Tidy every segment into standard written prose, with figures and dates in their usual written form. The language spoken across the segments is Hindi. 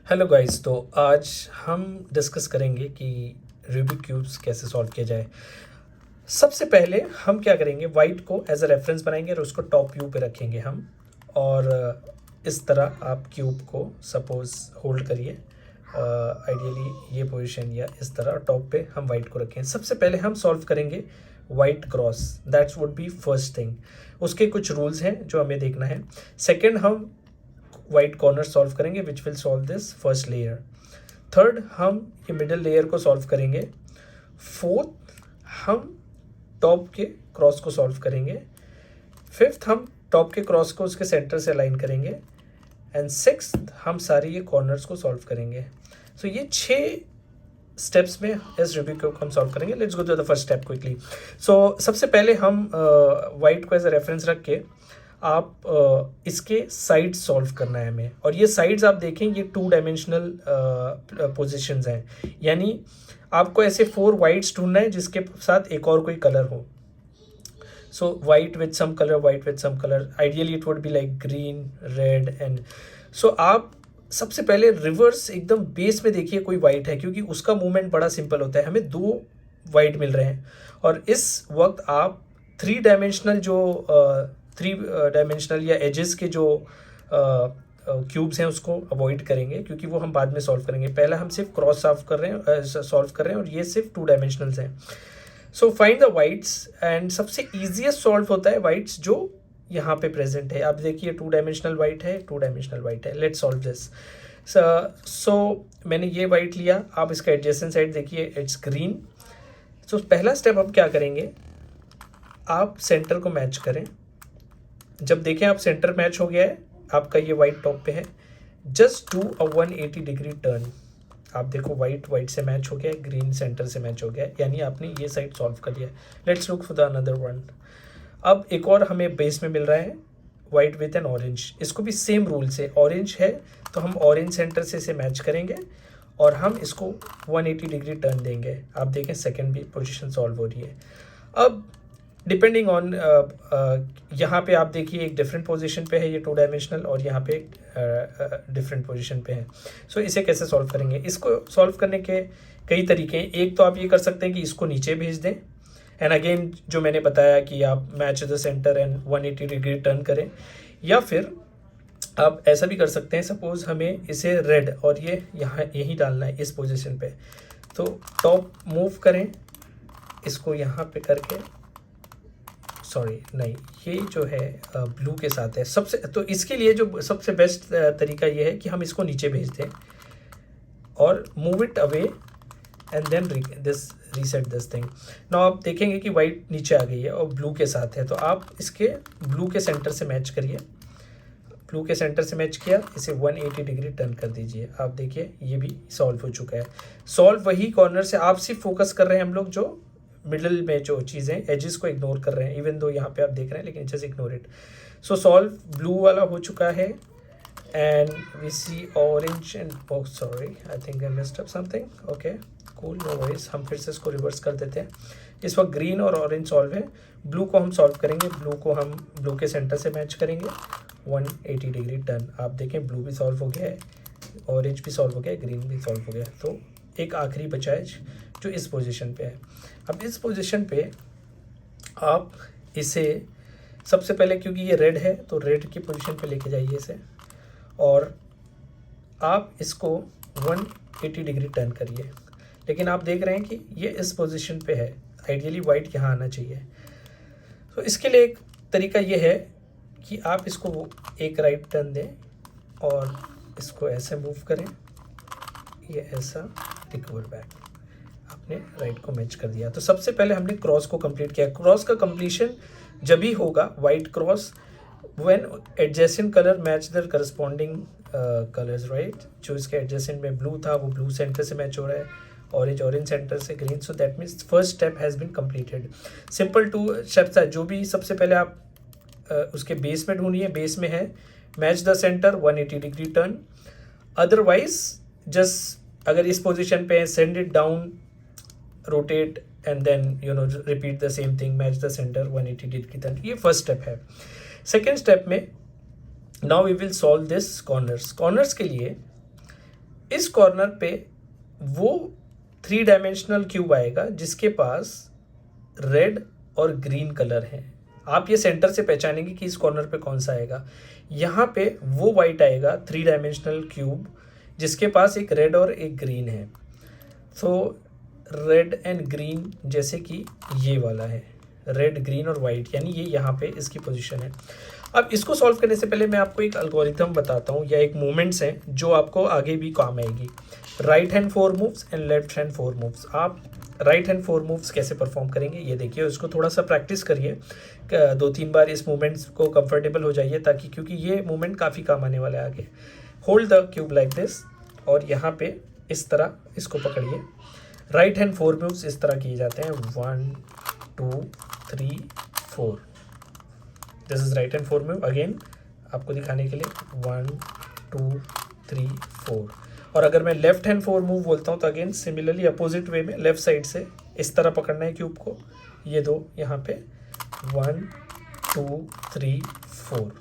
हेलो गाइस, तो आज हम डिस्कस करेंगे कि रूबिक क्यूब्स कैसे सॉल्व किया जाए। सबसे पहले हम क्या करेंगे, वाइट को एज अ रेफरेंस बनाएंगे और उसको टॉप व्यू पे रखेंगे हम। और इस तरह आप क्यूब को सपोज होल्ड करिए, आइडियली ये पोजीशन या इस तरह टॉप पे हम वाइट को रखें। सबसे पहले हम सॉल्व करेंगे white cross, that's would be first thing. उसके कुछ रूल्स हैं जो हमें देखना है। सेकेंड, हम वाइट कॉर्नर सॉल्व करेंगे which will solve this first layer. Third, हम ये मिडिल लेयर को सॉल्व करेंगे। फोर्थ, हम टॉप के क्रॉस को सॉल्व करेंगे। फिफ्थ, हम टॉप के क्रॉस को उसके सेंटर से अलाइन करेंगे। एंड सिक्स्थ, हम सारे ये कॉर्नर्स को सॉल्व करेंगे। सो ये 6 स्टेप्स में इस रूबिक क्यूब को हम सॉल्व करेंगे। Let's go to the first step quickly. So सबसे पहले हम वाइट को एज अ रेफरेंस रख के आप इसके साइड्स सॉल्व करना है हमें। और ये साइड्स आप देखें, ये 2 डायमेंशनल पोजिशंस हैं, यानी आपको ऐसे 4 वाइट्स ढूंढना है जिसके साथ एक और कोई कलर हो। So white with some colour, white with some colour, ideally it would be like green, red and so आप सबसे पहले रिवर्स एकदम बेस में देखिए कोई वाइट है, क्योंकि उसका मूवमेंट बड़ा सिंपल होता है। हमें 2 वाइट मिल रहे हैं और इस वक्त आप 3 डायमेंशनल जो 3 डायमेंशनल या एजेस के जो क्यूब्स हैं उसको अवॉइड करेंगे, क्योंकि वो हम बाद में सॉल्व करेंगे। पहला हम सिर्फ क्रॉस सॉल्व कर रहे हैं, और ये सिर्फ 2 डायमेंशनल्स हैं। So find the whites, and सबसे ईजिएस्ट सॉल्व होता है वाइट्स जो यहाँ पे प्रेजेंट है। आप देखिए 2 डायमेंशनल वाइट है, 2 डायमेंशनल वाइट है। Let's solve this. सो मैंने ये वाइट लिया, आप इसका एडजेसेंट साइड देखिए, इट्स ग्रीन। सो पहला स्टेप हम क्या करेंगे, आप सेंटर को मैच करें। जब देखें आप सेंटर मैच हो गया है, आपका ये वाइट टॉप पे है, just do a 180 degree turn. आप देखो वाइट से मैच हो गया है, ग्रीन सेंटर से मैच हो गया है, यानी आपने ये साइड सॉल्व कर लिया है। Let's look for the another one. अब एक और हमें बेस में मिल रहा है वाइट विथ एन ऑरेंज। इसको भी सेम रूल से, ऑरेंज है तो हम ऑरेंज सेंटर से इसे मैच करेंगे और हम इसको 180 डिग्री टर्न देंगे। आप देखें सेकेंड भी पोजीशन सॉल्व हो रही है। अब डिपेंडिंग ऑन यहाँ पे आप देखिए एक डिफरेंट पोजीशन पे है ये 2 डायमेंशनल, और यहाँ पे एक डिफरेंट पोजीशन पे है। सो इसे कैसे सॉल्व करेंगे, इसको सॉल्व करने के कई तरीके हैं। एक तो आप ये कर सकते हैं कि इसको नीचे भेज दें, एंड अगेन जो मैंने बताया कि आप match the centre and 180 degree turn करें, या फिर आप ऐसा भी कर सकते हैं, सपोज हमें इसे रेड और ये यहाँ यहीं डालना है इस पोजीशन पे, तो टॉप मूव करें इसको यहाँ पे करके, सॉरी नहीं, ये जो है ब्लू के साथ है सबसे, तो इसके लिए जो सबसे बेस्ट तरीका ये है कि हम इसको नीचे भेज दें और move it away and then this reset this thing. Now आप देखेंगे कि वाइट नीचे आ गई है और ब्लू के साथ है, तो आप इसके ब्लू के सेंटर से मैच करिए। ब्लू के सेंटर से मैच किया, इसे 180 डिग्री टर्न कर दीजिए। आप देखिए ये भी सॉल्व हो चुका है। सॉल्व वही कॉर्नर से, आप सिर्फ फोकस कर रहे हैं हम लोग जो मिडल में जो चीज़ें, एजेस को इग्नोर कर रहे हैं, इवन दो यहाँ पे आप देख रहे हैं, लेकिन just ignore it. So solve blue वाला हो चुका है, and we see orange and sorry I think I missed up something. Okay cool, no worries, हम फिर से इसको रिवर्स कर देते हैं। इस वक्त ग्रीन और ऑरेंज सॉल्व है, ब्लू को हम सॉल्व करेंगे। ब्लू को हम ब्लू के सेंटर से मैच करेंगे, 180 डिग्री टर्न। आप देखें ब्लू भी सॉल्व हो गया है, ऑरेंज भी सॉल्व हो गया है, ग्रीन भी सॉल्व हो गया है। तो एक आखिरी बचा है जो इस पोजीशन पे है। अब इस पोजीशन पे आप इसे सबसे पहले, क्योंकि ये रेड है तो रेड की पोजीशन पे लेके जाइए इसे, और आप इसको 180 डिग्री टर्न करिए। लेकिन आप देख रहे हैं कि ये इस पोजीशन पे है, आइडियली वाइट यहाँ आना चाहिए। तो इसके लिए एक तरीका ये है कि आप इसको एक राइट टर्न दें और इसको ऐसे मूव करें, ये ऐसा रिकवर बैक, आपने राइट को मैच कर दिया। तो सबसे पहले हमने क्रॉस को कंप्लीट किया। क्रॉस का कंप्लीशन जब ही होगा, white cross, when adjacent colour match the corresponding colours, right. जो इसके एडजेसेंट में ब्लू था वो ब्लू सेंटर से मैच हो रहा है, ऑरेंज सेंटर से green. So that means first step has been completed. Simple 2 steps है, जो भी सबसे पहले आप उसके बेस में ढूंढिए, बेस में है match the centre 180 degree turn. Otherwise just अगर इस पोजीशन पे send it down, rotate and then repeat the same thing, match the centre 180 degree turn. ये फर्स्ट स्टेप है। सेकेंड स्टेप में now we will solve this corners. Corners के लिए इस कॉर्नर पे वो 3 डायमेंशनल क्यूब आएगा जिसके पास रेड और ग्रीन कलर है। आप ये सेंटर से पहचानेंगे कि इस कॉर्नर पे कौन सा आएगा। यहाँ पे वो वाइट आएगा 3 डायमेंशनल क्यूब जिसके पास एक रेड और एक ग्रीन है। तो रेड एंड ग्रीन जैसे कि ये वाला है, रेड ग्रीन और वाइट, यानी ये यहाँ पे इसकी पोजीशन है। अब इसको सॉल्व करने से पहले मैं आपको एक एल्गोरिथम बताता हूँ या एक मूवमेंट्स हैं जो आपको आगे भी काम आएगी। Right hand 4 moves and left hand 4 moves. आप राइट हैंड 4 मूव्स कैसे परफॉर्म करेंगे ये देखिए, उसको थोड़ा सा प्रैक्टिस करिए, 2-3 बार इस मूवमेंट्स को कंफर्टेबल हो जाइए, ताकि क्योंकि ये मूवमेंट काफ़ी काम आने वाला है आगे। Hold the cube like this और यहाँ पे इस तरह इसको पकड़िए। राइट हैंड 4 मूव्स इस तरह किए जाते हैं, 1 2 3 4। This is right hand 4 move. Again आपको दिखाने के लिए 1 2 3 4। और अगर मैं लेफ्ट हैंड 4 मूव बोलता हूँ तो अगेन सिमिलरली अपोजिट वे में लेफ्ट साइड से इस तरह पकड़ना है क्यूब को, ये दो यहाँ पे 1 2 3 4।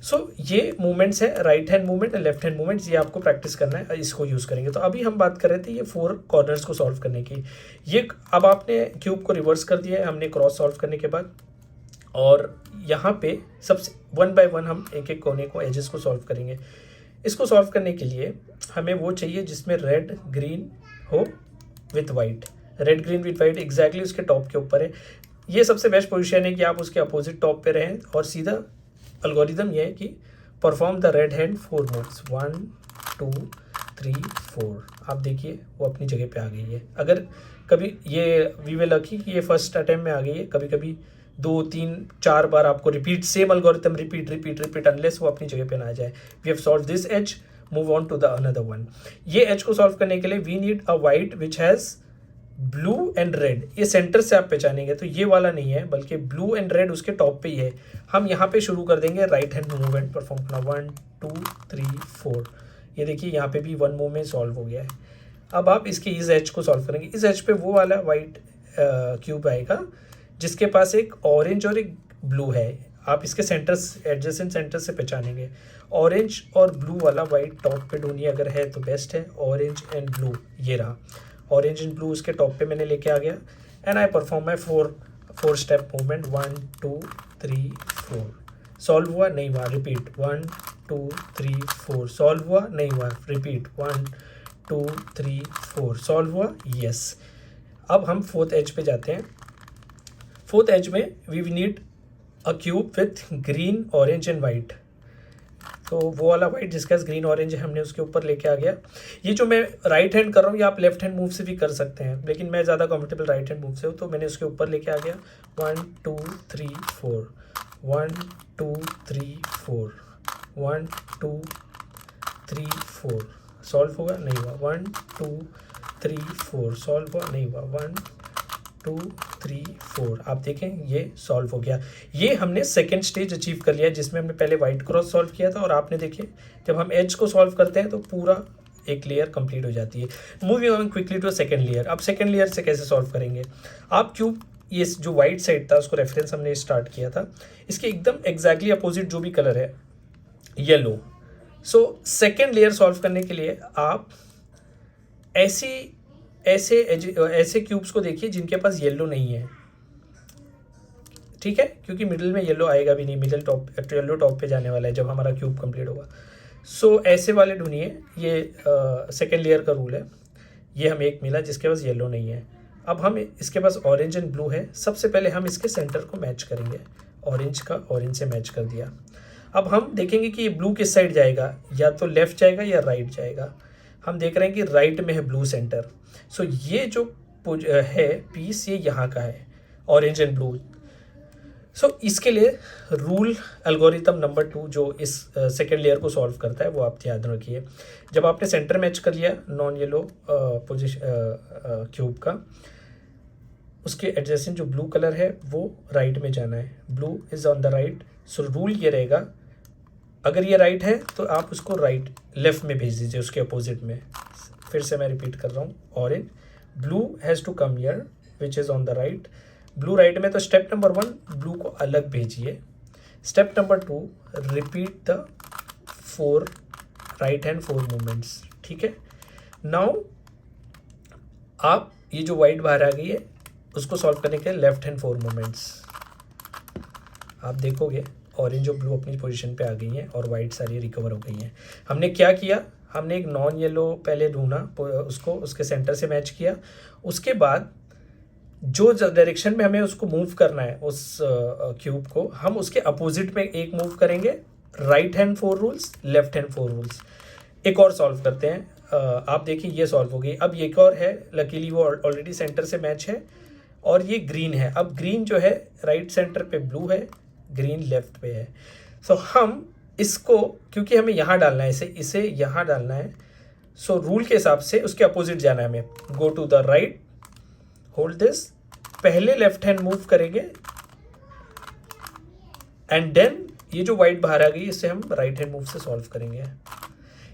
सो ये मूवमेंट्स है, right hand movement and left hand movements, ये आपको प्रैक्टिस करना है, इसको यूज़ करेंगे। तो अभी हम बात कर रहे थे ये 4 कॉर्नर्स को सॉल्व करने की। ये अब आपने क्यूब को रिवर्स कर दिया है हमने क्रॉस सॉल्व करने के बाद, और यहाँ पे सबसे 1 बाय 1 हम एक एक कोने को, एजेस को सॉल्व करेंगे। इसको सॉल्व करने के लिए हमें वो चाहिए जिसमें रेड ग्रीन हो with white. Red green with white exactly उसके टॉप के ऊपर है। ये सबसे बेस्ट पोजीशन है कि आप उसके अपोजिट टॉप पे रहें, और सीधा एल्गोरिथम ये है कि perform the red hand 4 moves 1 2 3 4। आप देखिए वो अपनी जगह पे आ गई है। अगर कभी ये वी विल लकी कि ये फर्स्ट अटेम्प्ट में आ गई है, कभी कभी 2 3 4 बार आपको repeat same algorithm repeat unless वो अपनी जगह पे ना आ जाए। We have solve this edge, move on to the another one. ये एज को सॉल्व करने के लिए we need a white which has blue and red. ये सेंटर से आप पहचानेंगे तो ये वाला नहीं है, बल्कि ब्लू एंड रेड उसके टॉप पे ही है। हम यहाँ पे शुरू कर देंगे राइट हैंड मूवमेंट परफॉर्म करना, 1 2 3 4। ये देखिए यहाँ पे भी 1 मूव में सॉल्व हो गया है। अब आप इसके इस एज को सॉल्व करेंगे। इस एज पे वो वाला वाइट क्यूब आएगा जिसके पास एक ऑरेंज और एक ब्लू है। आप इसके सेंटर्स, एडजेसेंट सेंटर से पहचानेंगे। ऑरेंज और ब्लू वाला वाइट टॉप पे ढूंढिए, अगर है तो बेस्ट है। ऑरेंज एंड ब्लू, ये रहा ऑरेंज एंड ब्लू, उसके टॉप पे मैंने लेके आ गया। And I perform my 4 step movement 1 2 3 4। Solve हुआ नहीं हुआ, रिपीट 1 2 3 4। सॉल्व हुआ नहीं हुआ, रिपीट 1 2 3 4। सॉल्व हुआ, यस। अब हम 4th एज पे जाते हैं। 4th एज में we need a cube with green orange and white. तो वो वाला वाइट जिसका ग्रीन ऑरेंज है हमने उसके ऊपर लेके आ गया। ये जो मैं राइट हैंड कर रहा हूँ ये आप लेफ्ट हैंड मूव से भी कर सकते हैं, लेकिन मैं ज़्यादा कंफर्टेबल राइट हैंड मूव से हूँ, तो मैंने उसके ऊपर लेके आ गया। 1 2 3 4 1 2 3 4 1 2 3 4। सॉल्व होगा नहीं हुआ, 1 2 3 4। सॉल्व हुआ नहीं हुआ, 1 2 3 4। आप देखें ये सॉल्व हो गया। ये हमने सेकेंड स्टेज अचीव कर लिया जिसमें हमने पहले वाइट क्रॉस सॉल्व किया था, और आपने देखे जब हम एज को सॉल्व करते हैं तो पूरा एक लेयर कंप्लीट हो जाती है। Moving on quickly to second layer. अब सेकेंड लेयर से कैसे सॉल्व करेंगे। आप क्यूब, ये जो वाइट साइड था उसको रेफरेंस हमने स्टार्ट किया था, इसके एकदम एग्जैक्टली अपोजिट जो भी कलर है yellow. So second layer solve करने के लिए आप ऐसे क्यूब्स को देखिए जिनके पास येलो नहीं है, ठीक है, क्योंकि मिडिल में येलो आएगा भी नहीं, मिडिल टॉप येलो टॉप पे जाने वाला है जब हमारा क्यूब कंप्लीट होगा। सो ऐसे वाले ढूंढिए, ये सेकेंड लेयर का रूल है। ये हमें एक मिला जिसके पास येलो नहीं है। अब हम इसके पास ऑरेंज एंड ब्लू है। सबसे पहले हम इसके सेंटर को मैच करेंगे, ऑरेंज का ऑरेंज से मैच कर दिया। अब हम देखेंगे कि ये ब्लू किस साइड जाएगा, या तो लेफ्ट जाएगा या राइट जाएगा। हम देख रहे हैं कि राइट में है ब्लू सेंटर। सो ये जो है पीस ये यहाँ का है, ऑरेंज एंड ब्लू। सो इसके लिए रूल एल्गोरिथम नंबर 2 जो इस सेकेंड लेयर को सॉल्व करता है वो आप याद रखिए। जब आपने सेंटर मैच कर लिया नॉन येलो पोजिशन क्यूब का, उसके एडजेसेंट जो ब्लू कलर है वो राइट में जाना है। Blue is on the right. So rule ये रहेगा, अगर ये राइट है तो आप उसको राइट लेफ्ट में भेज दीजिए उसके अपोजिट में। फिर से मैं रिपीट कर रहा हूँ, orange blue has to come here which is on the right. Blue right में, तो स्टेप नंबर 1 ब्लू को अलग भेजिए। Step number 2 repeat the 4 right hand 4 movements, ठीक है। नाउ आप ये जो वाइट बाहर आ गई है उसको सॉल्व करने के लिए लेफ्ट हैंड 4 मूवमेंट्स, आप देखोगे ऑरेंज और ब्लू अपनी पोजीशन पे आ गई हैं और वाइट सारी रिकवर हो गई हैं। हमने क्या किया, हमने एक नॉन येलो पहले ढूंढा, उसको उसके सेंटर से मैच किया, उसके बाद जो डायरेक्शन में हमें उसको मूव करना है उस क्यूब को, हम उसके अपोजिट में एक मूव करेंगे, right hand 4 rules, left hand 4 rules. एक और सॉल्व करते हैं, आप देखिए ये सॉल्व हो गई। अब एक और है, लकीली वो ऑलरेडी सेंटर से मैच है और ये ग्रीन है। अब ग्रीन जो है राइट सेंटर पे ब्लू है, ग्रीन लेफ्ट पे है। सो हम इसको, क्योंकि हमें यहाँ डालना है, इसे यहाँ डालना है, सो रूल के हिसाब से उसके अपोजिट जाना है हमें। Go to the right, hold this, पहले लेफ्ट हैंड मूव करेंगे एंड देन ये जो वाइट बाहर आ गई इसे हम राइट हैंड मूव से सॉल्व करेंगे।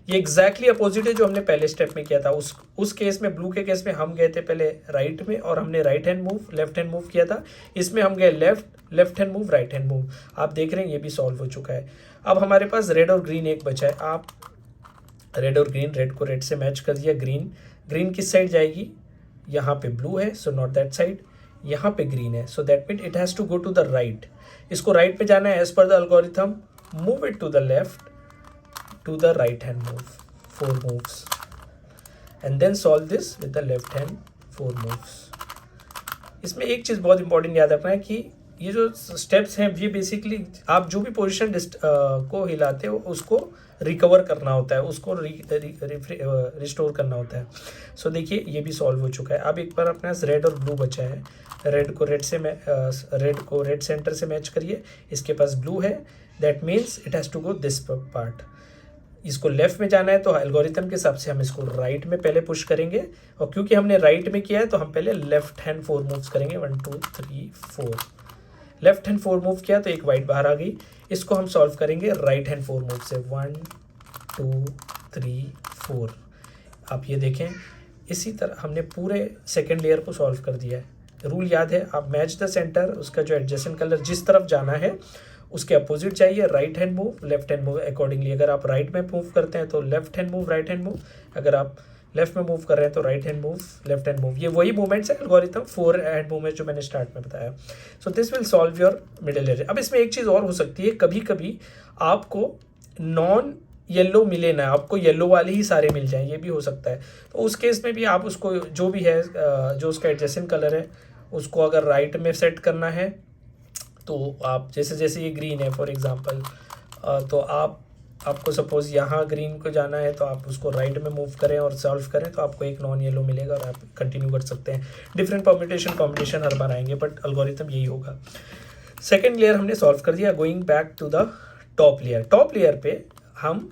ये एग्जैक्टली अपोजिट है जो हमने पहले स्टेप में किया था। उस केस में, ब्लू के केस में हम गए थे पहले राइट में और हमने right hand move, left hand move किया था। इसमें हम गए left hand move, right hand move. आप देख रहे हैं ये भी सॉल्व हो चुका है। अब हमारे पास रेड और ग्रीन एक बचा है। आप रेड और ग्रीन, रेड को रेड से मैच कर दिया, ग्रीन किस साइड जाएगी, यहाँ पे ब्लू है सो नॉट दैट साइड, यहाँ पे ग्रीन है so that mean it has to go to the right. इसको राइट पे जाना है as per the algorithm, move it to the left to the right hand move, 4 moves, and then solve this with the left hand 4 moves। इसमें एक चीज़ बहुत इंपॉर्टेंट याद रखना है कि ये जो स्टेप्स हैं ये बेसिकली आप जो भी पोजीशन को हिलाते हो उसको रिकवर करना होता है, उसको रिस्टोर करना होता है। सो देखिए ये भी सॉल्व हो चुका है। अब एक बार अपने पास रेड और ब्लू बचा है, रेड को रेड सेंटर से मैच करिए, इसके पास ब्लू है, that means it has to go this part. इसको लेफ्ट में जाना है तो एल्गोरिथम के हिसाब से हम इसको राइट में पहले पुश करेंगे, और क्योंकि हमने राइट में किया है तो हम पहले लेफ्ट हैंड 4 मूव्स करेंगे, 1 2 3 4। लेफ्ट हैंड 4 मूव किया तो एक वाइट बाहर आ गई, इसको हम सॉल्व करेंगे राइट हैंड 4 मूव से, 1 2 3 4। आप ये देखें, इसी तरह हमने पूरे सेकेंड लेयर को सॉल्व कर दिया है। रूल याद है, आप मैच द सेंटर, उसका जो एडजेसेंट कलर जिस तरफ जाना है उसके अपोजिट चाहिए, right hand move, left hand move accordingly. अगर आप राइट में मूव करते हैं तो left hand move, right hand move, अगर आप लेफ्ट में मूव कर रहे हैं तो right hand move, left hand move. ये वही मूवमेंट्स है एल्गोरिथम 4 हैंड मूवमेंट जो मैंने स्टार्ट में बताया। So this will solve your middle layer. अब इसमें एक चीज़ और हो सकती है, कभी कभी आपको नॉन येलो मिले ना, आपको येलो वाले ही सारे मिल जाएं, ये भी हो सकता है। तो उस केस में भी आप उसको जो भी है, जो उसका एडजेसेंट कलर है उसको अगर राइट में सेट करना है तो आप जैसे ये ग्रीन है फॉर एग्जांपल, तो आपको सपोज़ यहाँ ग्रीन को जाना है तो आप उसको राइट में मूव करें और सॉल्व करें तो आपको एक नॉन येलो मिलेगा और आप कंटिन्यू कर सकते हैं। डिफरेंट कॉम्बिनेशन हर बार आएंगे बट एल्गोरिथम यही होगा। सेकेंड लेयर हमने सॉल्व कर दिया। Going back to the top layer पे हम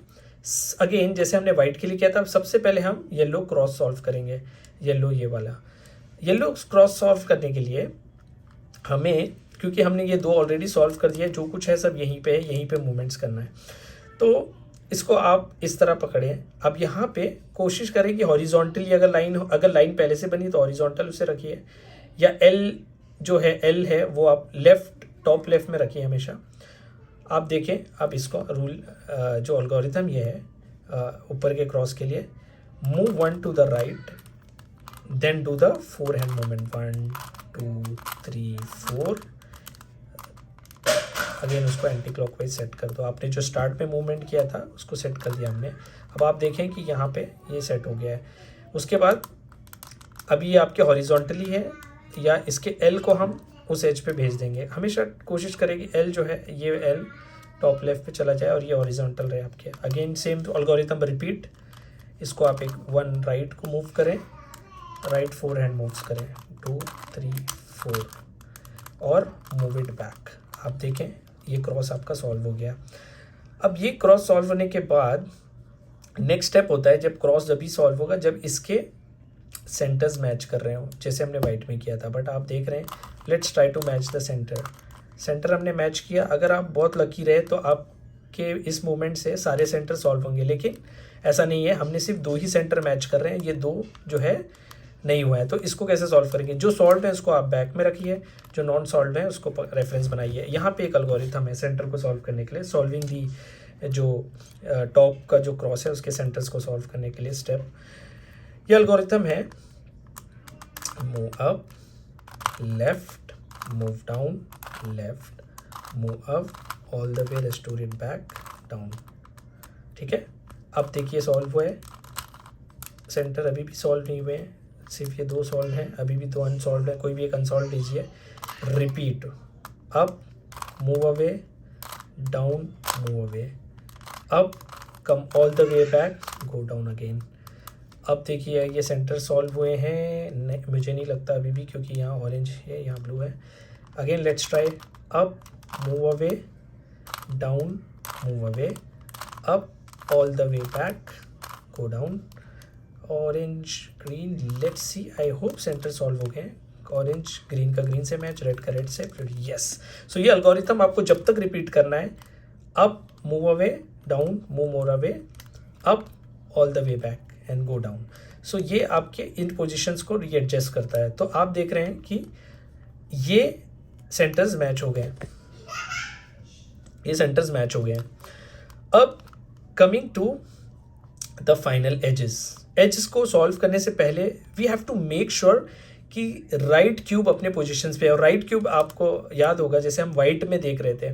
अगेन जैसे हमने वाइट के लिए किया था, सबसे पहले हम येलो क्रॉस सॉल्व करेंगे। येलो क्रॉस सॉल्व करने के लिए हमें, क्योंकि हमने ये 2 ऑलरेडी सॉल्व कर दिया, जो कुछ है सब यहीं पे है, यहीं पे मूवमेंट्स करना है। तो इसको आप इस तरह पकड़ें। अब यहाँ पे कोशिश करें कि हॉरिजॉन्टली अगर लाइन पहले से बनी तो हॉरिजॉन्टल उसे रखिए, या एल है वो आप टॉप लेफ्ट में रखिए हमेशा। आप देखें, अब इसको रूल जो एल्गोरिथम ये है ऊपर के क्रॉस के लिए, move 1 to the right then do the 4 hand movement, 1 2 3 4। Again उसको एंटी क्लॉकवाइज सेट कर दो। आपने जो स्टार्ट में मूवमेंट किया था उसको सेट कर दिया हमने। अब आप देखें कि यहाँ पे ये सेट हो गया है। उसके बाद अभी ये आपके हॉरिजॉन्टली है, या इसके एल को हम उस एज पे भेज देंगे। हमेशा कोशिश करें कि एल जो है ये एल टॉप लेफ्ट पे चला जाए और ये हॉरिजॉन्टल रहे आपके। Again same algorithm repeat. इसको आप एक 1 राइट को मूव करें, राइट 4 हैंड मूव्स करें, 2 3 4 और मूव इट बैक। आप देखें ये क्रॉस आपका सॉल्व हो गया। अब ये क्रॉस सॉल्व होने के बाद नेक्स्ट स्टेप होता है, जब क्रॉस जब भी सॉल्व होगा जब इसके सेंटर्स मैच कर रहे हो, जैसे हमने वाइट में किया था। बट आप देख रहे हैं, let's try to match the centre हमने मैच किया। अगर आप बहुत लकी रहे तो आपके इस मूवमेंट से सारे सेंटर सॉल्व होंगे, लेकिन ऐसा नहीं है। हमने सिर्फ 2 ही सेंटर मैच कर रहे हैं, ये 2 जो है नहीं हुआ है। तो इसको कैसे सॉल्व करेंगे? जो सॉल्व है उसको आप बैक में रखिए, जो नॉन सॉल्व है उसको रेफरेंस बनाइए। यहाँ पे एक एल्गोरिथम है सेंटर को सॉल्व करने के लिए, सॉल्विंग दी जो टॉप का जो क्रॉस है उसके सेंटर्स को सॉल्व करने के लिए स्टेप। ये एल्गोरिथम है move up left, move down left, move up all the way, restore it back down. ठीक है, अब देखिए सॉल्व हुआ है। सेंटर अभी भी सॉल्व नहीं हुए हैं, सिर्फ ये 2 सॉल्व हैं, अभी भी 2 अनसॉल्व है। कोई भी एक अनसॉल्व लीजिए। Repeat up, move away, down, move away, up, come all the way back, go down again. अब देखिए ये सेंटर सॉल्व हुए हैं, मुझे नहीं लगता अभी भी, क्योंकि यहाँ ऑरेंज है यहाँ ब्लू है। Again let's try up, move away, down, move away, up, all the way back, go down. Orange green, let's see, I hope centre solve हो गए। ऑरेंज ग्रीन का ग्रीन से मैच, रेड का रेड से, फिर यस। सो ये एल्गोरिथम आपको जब तक रिपीट करना है, up, move away, down, move more away, up, all the way back and go down. So ये आपके इन पोजिशंस को रीएडजस्ट करता है। तो आप देख रहे हैं कि ये सेंटर्स मैच हो गए, ये सेंटर्स मैच हो गए हैं। अब coming to the final edges को सॉल्व करने से पहले we have to make sure कि राइट क्यूब अपने पोजीशंस पे है। और राइट क्यूब आपको याद होगा, जैसे हम वाइट में देख रहे थे,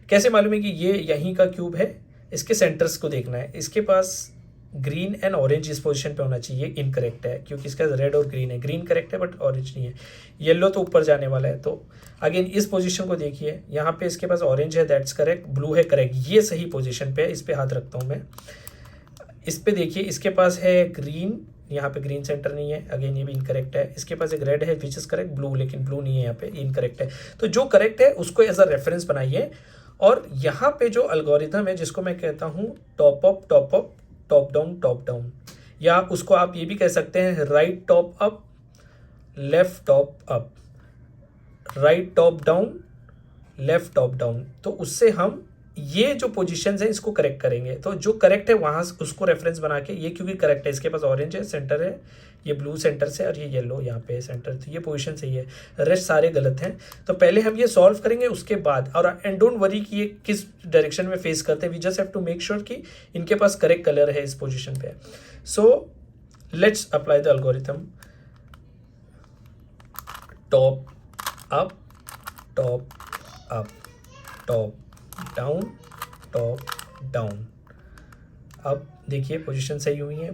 कैसे मालूम है कि ये यहीं का क्यूब है, इसके सेंटर्स को देखना है। इसके पास ग्रीन एंड ऑरेंज इस पोजीशन पे होना चाहिए, इनकरेक्ट है क्योंकि इसका रेड और ग्रीन है। ग्रीन करेक्ट है बट ऑरेंज नहीं है। येलो तो ऊपर जाने वाला है। तो अगेन इस पोजीशन को देखिए, यहाँ पे इसके पास ऑरेंज है, दैट्स करेक्ट, ब्लू है करेक्ट, ये सही पोजीशन पे है। इस पे हाथ रखता हूँ मैं। इस पे देखिए इसके पास है ग्रीन, यहाँ पे ग्रीन सेंटर नहीं है, अगेन ये भी इनकरेक्ट है। इसके पास एक रेड है विच इज करेक्ट, ब्लू, लेकिन ब्लू नहीं है यहाँ पे, इनकरेक्ट है। तो जो करेक्ट है उसको एज अ रेफरेंस बनाइए। और यहाँ पे जो एल्गोरिथम है जिसको मैं कहता हूँ टॉप अप, टॉप डाउन, या उसको आप ये भी कह सकते हैं right top up, left top up, right top down, left top down. तो उससे हम ये जो पोजीशंस है इसको करेक्ट करेंगे। तो जो करेक्ट है वहाँ उसको रेफरेंस बना के, ये क्योंकि करेक्ट है, इसके पास ऑरेंज है सेंटर है, ये ब्लू सेंटर से, और ये येलो यहाँ पे सेंटर, तो ये पोजीशन सही है, रेस्ट सारे गलत हैं। तो पहले हम ये सॉल्व करेंगे, उसके बाद, और एंड डोंट वरी कि ये किस डायरेक्शन में फेस करते हैं, we just have to make sure कि इनके पास करेक्ट कलर है इस पोजिशन पे। So let's apply the algorithm. Top up, top up, top down, top down. अब देखिए पोजीशन सही हुई है,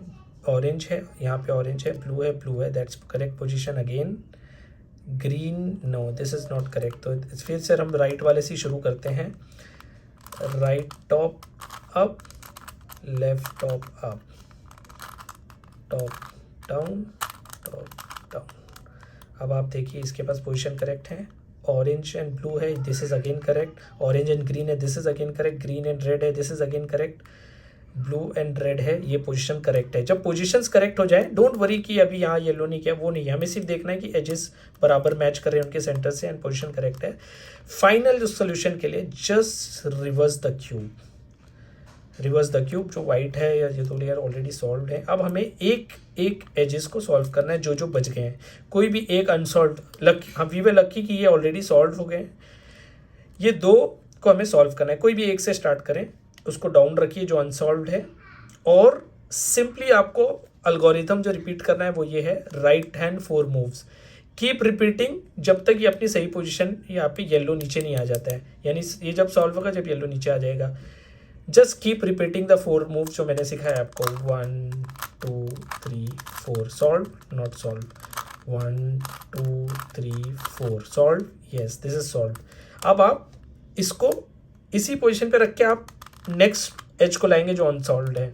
ऑरेंज है यहाँ पे, ऑरेंज है, ब्लू है, that's correct position. Again green, no this is not correct. तो फिर से हम राइट वाले से शुरू करते हैं। Right top up, left top up, top down, top down. अब आप देखिए इसके पास पोजीशन करेक्ट है, ऑरेंज एंड ब्लू है, this is again correct, orange and green है, this is again correct, green and red है, this is again correct, blue and red है, ये पोजीशन करेक्ट है। जब पोजीशंस करेक्ट हो जाए, डोंट वरी कि अभी यहाँ येलो नहीं किया, वो नहीं है, हमें सिर्फ देखना है कि एजेस बराबर मैच कर रहे हैं उनके सेंटर से एंड पोजीशन करेक्ट है। फाइनल सोल्यूशन के लिए जस्ट रिवर्स द क्यूब, जो वाइट है या ये दो लेयर ऑलरेडी सॉल्व है। अब हमें एक एक एजेस को सॉल्व करना है जो बच गए हैं। कोई भी एक अनसॉल्व, लकी, हम वी वे लकी कि ये ऑलरेडी सॉल्व हो गए। ये 2 को हमें सॉल्व करना है। कोई भी एक से स्टार्ट करें, उसको डाउन रखिए जो अनसॉल्व्ड है, और सिंपली आपको एल्गोरिथम जो रिपीट करना है वो ये है, right hand 4 moves, keep repeating जब तक ये अपनी सही पोजीशन, यहाँ पे येलो नीचे नहीं आ जाता है, यानी ये जब सॉल्व होगा जब येलो नीचे आ जाएगा। Just keep repeating the 4 moves जो मैंने सिखाया आपको, 1 2 3 4, solve, not solve, 1 2 3 4, solve, yes this is solve. अब आप इसको इसी पोजीशन पे रख के आप नेक्स्ट एज को लाएंगे जो अनसॉल्व्ड है।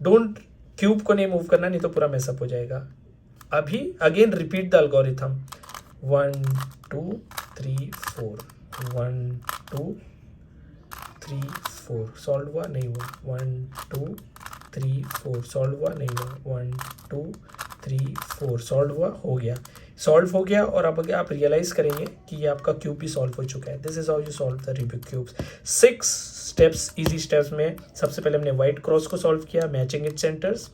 डोंट, क्यूब को नहीं मूव करना, नहीं तो पूरा मेसअप हो जाएगा। अभी again repeat the algorithm, 1 2 3 4, 1 2 3 4, solve हुआ नहीं हुआ, 1 2 3 4, सॉल्व हुआ नहीं हुआ, 1 2 3 4, सॉल्व हुआ, हो गया, सॉल्व हो गया। और अब आप रियलाइज करेंगे कि ये आपका क्यूब भी सॉल्व हो चुका है। This is how you solve the Rubik cubes. 6 steps, easy steps में सबसे पहले हमने वाइट क्रॉस को सॉल्व किया, मैचिंग इट सेंटर्स।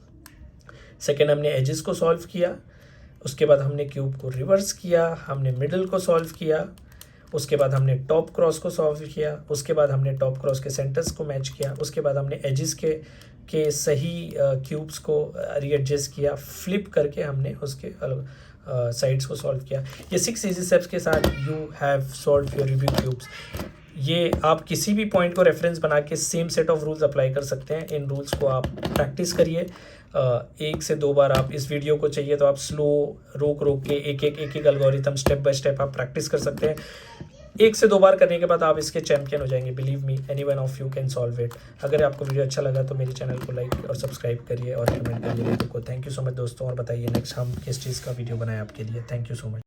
सेकेंड हमने एजेस को सॉल्व किया, उसके बाद हमने क्यूब को रिवर्स किया, हमने मिडल को सॉल्व किया, उसके बाद हमने टॉप क्रॉस को सॉल्व किया, उसके बाद हमने टॉप क्रॉस के सेंटर्स को मैच किया, उसके बाद हमने एजेस के सही क्यूब्स को रीएडजस्ट किया, फ्लिप करके हमने उसके साइड्स को सॉल्व किया। ये 6 इजी स्टेप्स के साथ you have solve your Rubik cubes. ये आप किसी भी पॉइंट को रेफरेंस बना के same set of rules apply कर सकते हैं। इन रूल्स को आप प्रैक्टिस करिए 1 से 2 बार। आप इस वीडियो को चाहिए तो आप स्लो रोक के एक एक एल्गोरिथम स्टेप बाय स्टेप आप प्रैक्टिस कर सकते हैं। 1 से 2 बार करने के बाद आप इसके चैंपियन हो जाएंगे। Believe me, any one of you can solve it. अगर आपको वीडियो अच्छा लगा तो मेरे चैनल को लाइक और सब्सक्राइब करिए और कमेंट करिए। थैंक यू सो मच दोस्तों, और बताइए नेक्स्ट हम किस चीज़ का वीडियो बनाएं आपके लिए। Thank you so much.